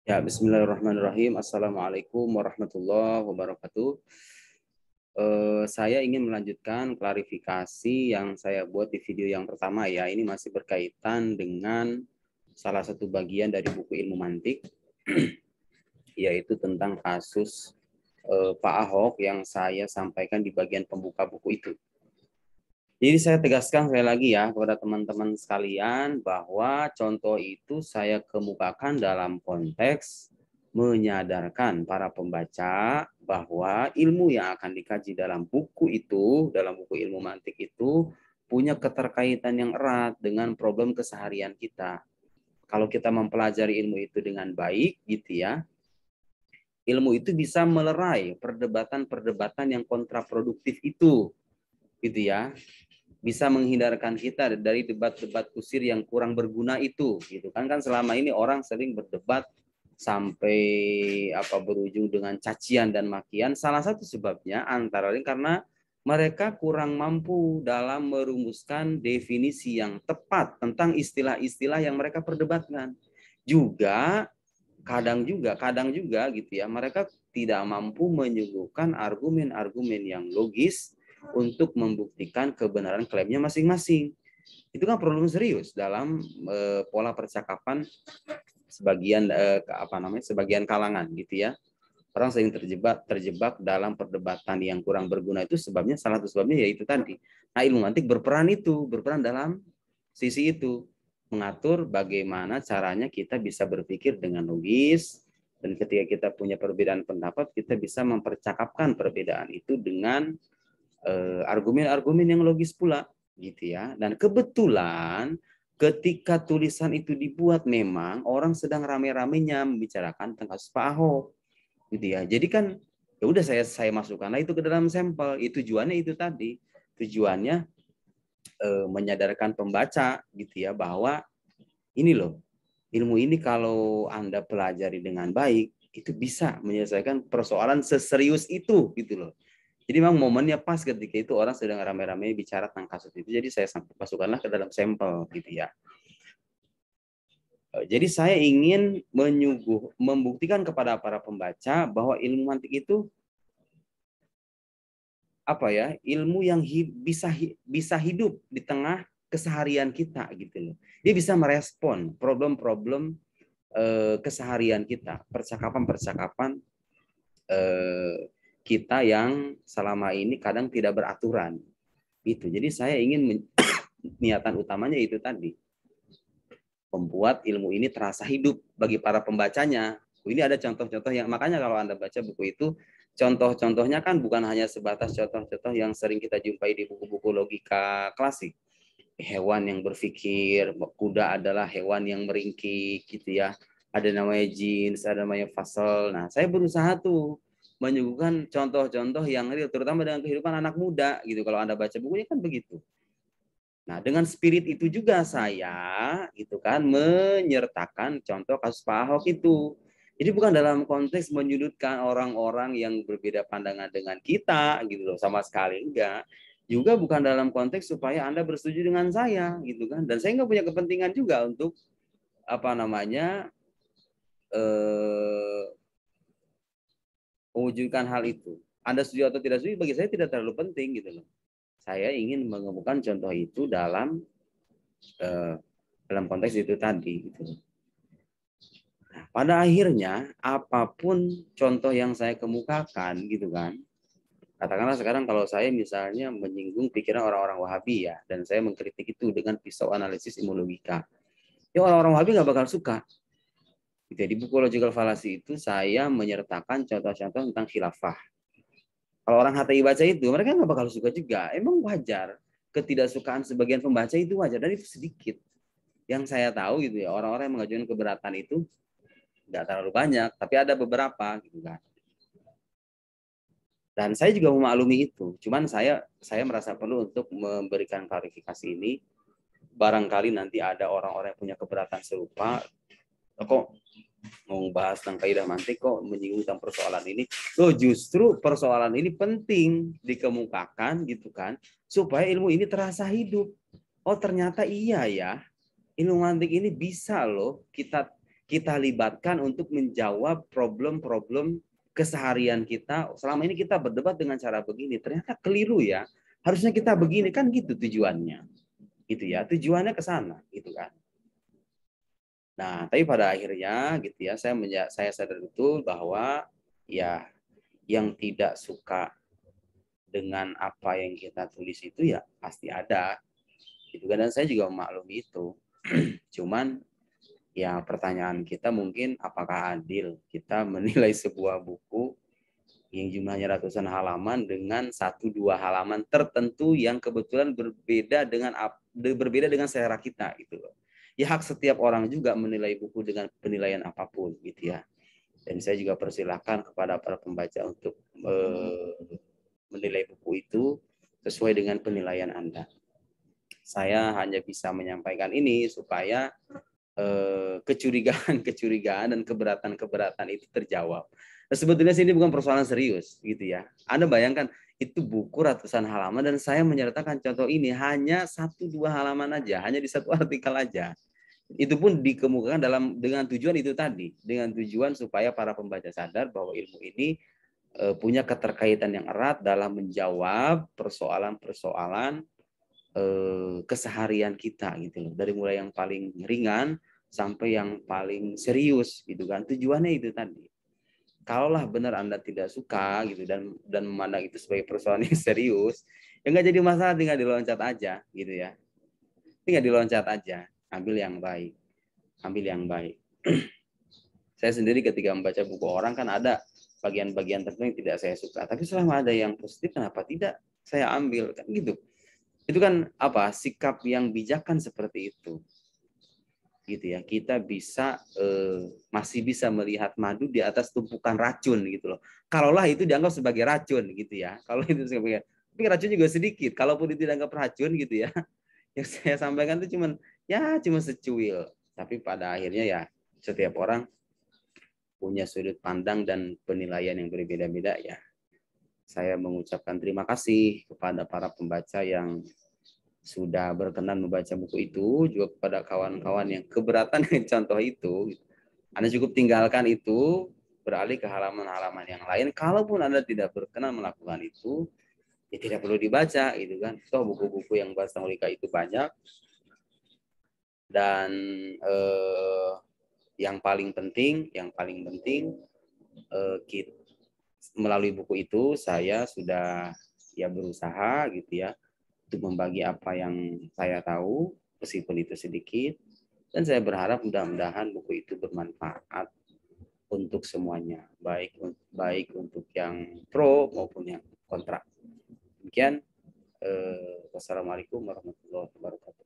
Ya, bismillahirrahmanirrahim. Assalamualaikum warahmatullahi wabarakatuh. Saya ingin melanjutkan klarifikasi yang saya buat di video yang pertama ya. Ini masih berkaitan dengan salah satu bagian dari buku ilmu mantik, yaitu tentang kasus Pak Ahok yang saya sampaikan di bagian pembuka buku itu. Jadi saya tegaskan sekali lagi ya kepada teman-teman sekalian bahwa contoh itu saya kemukakan dalam konteks menyadarkan para pembaca bahwa ilmu yang akan dikaji dalam buku itu, dalam buku ilmu mantik itu punya keterkaitan yang erat dengan problem keseharian kita. Kalau kita mempelajari ilmu itu dengan baik gitu ya, ilmu itu bisa melerai perdebatan-perdebatan yang kontraproduktif itu gitu ya, bisa menghindarkan kita dari debat-debat kusir yang kurang berguna itu gitu kan selama ini orang sering berdebat sampai berujung dengan cacian dan makian. Salah satu sebabnya antara lain karena mereka kurang mampu dalam merumuskan definisi yang tepat tentang istilah-istilah yang mereka perdebatkan. Juga kadang juga gitu ya, mereka tidak mampu menyuguhkan argumen-argumen yang logis untuk membuktikan kebenaran klaimnya masing-masing. Itu kan problem serius dalam pola percakapan sebagian kalangan gitu ya. Orang sering terjebak dalam perdebatan yang kurang berguna itu salah satu sebabnya yaitu tadi. Nah, ilmu mantik berperan dalam sisi itu, mengatur bagaimana caranya kita bisa berpikir dengan logis, dan ketika kita punya perbedaan pendapat kita bisa mempercakapkan perbedaan itu dengan argumen-argumen yang logis pula gitu ya. Dan kebetulan ketika tulisan itu dibuat memang orang sedang rame-ramenya membicarakan tentang kasus Pak Ahok gitu ya. Jadi kan ya udah saya masukkanlah itu ke dalam sampel. Itu tujuannya itu tadi. Tujuannya menyadarkan pembaca gitu ya bahwa ini loh, ilmu ini kalau Anda pelajari dengan baik itu bisa menyelesaikan persoalan seserius itu gitu loh. Jadi memang momennya pas ketika itu orang sedang rame-rame bicara tentang kasus itu. Jadi saya masukkanlah ke dalam sampel gitu ya. Jadi saya ingin membuktikan kepada para pembaca bahwa ilmu mantik itu ilmu yang bisa hidup di tengah keseharian kita gitu loh. Dia bisa merespon problem-problem keseharian kita, percakapan-percakapan kita yang selama ini kadang tidak beraturan. Itu. Jadi saya ingin niatan utamanya itu tadi, membuat ilmu ini terasa hidup bagi para pembacanya. Ini ada contoh-contoh yang makanya kalau Anda baca buku itu, contoh-contohnya kan bukan hanya sebatas contoh-contoh yang sering kita jumpai di buku-buku logika klasik. Hewan yang berpikir, kuda adalah hewan yang meringkik gitu ya. Ada namanya jeans, ada namanya fasel. Nah, saya berusaha tuh menyuguhkan contoh-contoh yang real, terutama dengan kehidupan anak muda gitu. Kalau Anda baca bukunya kan begitu. Nah, dengan spirit itu juga saya gitu kan menyertakan contoh kasus Pak Ahok itu. Jadi bukan dalam konteks menyudutkan orang-orang yang berbeda pandangan dengan kita gitu loh, sama sekali enggak. Juga bukan dalam konteks supaya Anda bersetuju dengan saya gitu kan. Dan saya nggak punya kepentingan juga untuk mewujudkan hal itu. Anda setuju atau tidak setuju bagi saya tidak terlalu penting gitu loh. Saya ingin menemukan contoh itu dalam konteks itu tadi gitu. Nah, pada akhirnya apapun contoh yang saya kemukakan gitu kan, katakanlah sekarang kalau saya misalnya menyinggung pikiran orang-orang Wahabi ya, dan saya mengkritik itu dengan pisau analisis ilmu logika, ya orang-orang Wahabi nggak bakal suka. Gitu ya. Di buku Logical Fallacy itu saya menyertakan contoh-contoh tentang khilafah. Kalau orang HTI baca itu, mereka nggak bakal suka juga. Emang wajar. Ketidaksukaan sebagian pembaca itu wajar, dan itu sedikit. Yang saya tahu gitu ya, orang-orang yang mengajukan keberatan itu nggak terlalu banyak, tapi ada beberapa gitu kan. Dan saya juga memaklumi itu. Cuman saya merasa perlu untuk memberikan klarifikasi ini. Barangkali nanti ada orang-orang yang punya keberatan serupa. Kok mau bahas tentang kaidah mantik kok menyinggung tentang persoalan ini. Loh, justru persoalan ini penting dikemukakan gitu kan, supaya ilmu ini terasa hidup. Oh, ternyata iya ya. Ilmu mantik ini bisa loh kita libatkan untuk menjawab problem-problem keseharian kita. Selama ini kita berdebat dengan cara begini, ternyata keliru ya. Harusnya kita begini, kan gitu tujuannya. Gitu ya, tujuannya ke sana, gitu kan. Nah, tapi pada akhirnya gitu ya, saya sadar betul bahwa ya yang tidak suka dengan apa yang kita tulis itu ya pasti ada. Gitu kan, dan saya juga memaklumi itu. Cuman ya pertanyaan kita mungkin apakah adil kita menilai sebuah buku yang jumlahnya ratusan halaman dengan 1-2 halaman tertentu yang kebetulan berbeda dengan selera kita gitu loh. Ya hak setiap orang juga menilai buku dengan penilaian apapun gitu ya. Dan saya juga persilahkan kepada para pembaca untuk menilai buku itu sesuai dengan penilaian Anda. Saya hanya bisa menyampaikan ini supaya kecurigaan dan keberatan itu terjawab. Nah, sebetulnya sini bukan persoalan serius gitu ya. Anda bayangkan itu buku ratusan halaman dan saya menyertakan contoh ini hanya 1-2 halaman aja, hanya di satu artikel aja. Itu pun dikemukakan dengan tujuan itu tadi, dengan tujuan supaya para pembaca sadar bahwa ilmu ini punya keterkaitan yang erat dalam menjawab persoalan-persoalan keseharian kita gitu loh, dari mulai yang paling ringan sampai yang paling serius gitu kan. Tujuannya itu tadi. Kalaulah benar Anda tidak suka gitu dan memandang itu sebagai persoalan yang serius, ya nggak jadi masalah, tinggal diloncat aja gitu ya. Tinggal diloncat aja, ambil yang baik. Ambil yang baik. Saya sendiri ketika membaca buku orang kan ada bagian-bagian tertentu yang tidak saya suka, tapi selama ada yang positif kenapa tidak saya ambil kan gitu. Itu kan apa, sikap yang bijak kan seperti itu gitu ya. Kita bisa masih bisa melihat madu di atas tumpukan racun gitu loh, kalaulah itu dianggap sebagai racun gitu ya. Kalau itu sebagai, tapi racun juga sedikit, kalaupun itu dianggap racun gitu ya. Yang saya sampaikan itu cuma secuil, tapi pada akhirnya ya setiap orang punya sudut pandang dan penilaian yang berbeda-beda ya. Saya mengucapkan terima kasih kepada para pembaca yang sudah berkenan membaca buku itu, juga kepada kawan-kawan yang keberatan dengan contoh itu. Anda cukup tinggalkan itu, beralih ke halaman-halaman yang lain. Kalaupun Anda tidak berkenan melakukan itu, ya tidak perlu dibaca, gitu kan. Toh buku-buku yang bahasa Anglika itu banyak. Dan yang paling penting, kita, melalui buku itu saya sudah ya berusaha gitu ya untuk membagi apa yang saya tahu, meskipun itu sedikit, dan saya berharap mudah-mudahan buku itu bermanfaat untuk semuanya, baik untuk yang pro maupun yang kontra. Demikian, wassalamualaikum warahmatullahi wabarakatuh.